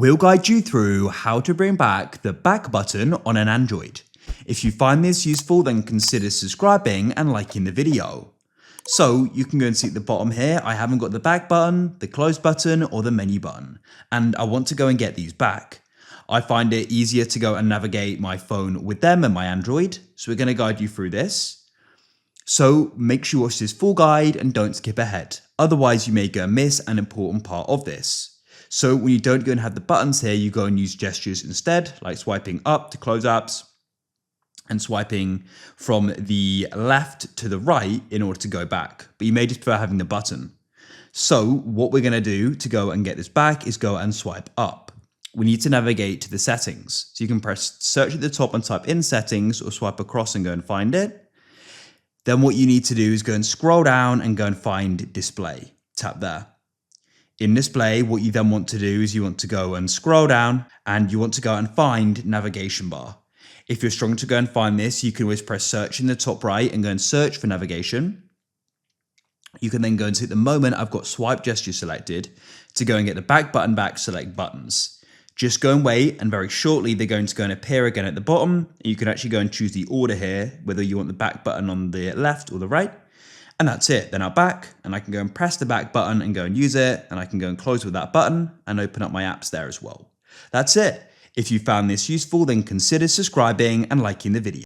We'll guide you through how to bring back the back button on an Android. If you find this useful, then consider subscribing and liking the video. So you can go and see at the bottom here, I haven't got the back button, the close button, or the menu button, and I want to go and get these back. I find it easier to go and navigate my phone with them and my Android, so we're going to guide you through this. So make sure you watch this full guide and don't skip ahead, otherwise you may go and miss an important part of this. So when you don't go and have the buttons here, you go and use gestures instead, like swiping up to close apps and swiping from the left to the right in order to go back. But you may just prefer having the button. So what we're going to do to go and get this back is go and swipe up. We need to navigate to the settings. So you can press search at the top and type in settings, or swipe across and go and find it. Then what you need to do is go and scroll down and go and find display. Tap there. In display, what you then want to do is you want to go and scroll down and you want to go and find navigation bar. If you're strong to go and find this, you can always press search in the top right and go and search for navigation. You can then go and see at the moment I've got swipe gesture selected. To go and get the back button back, select buttons. Just go and wait, and very shortly they're going to go and appear again at the bottom. You can actually go and choose the order here, whether you want the back button on the left or the right. And that's it. They're now back, and I can go and press the back button and go and use it, and I can go and close with that button and open up my apps there as well. That's it. If you found this useful, then consider subscribing and liking the video.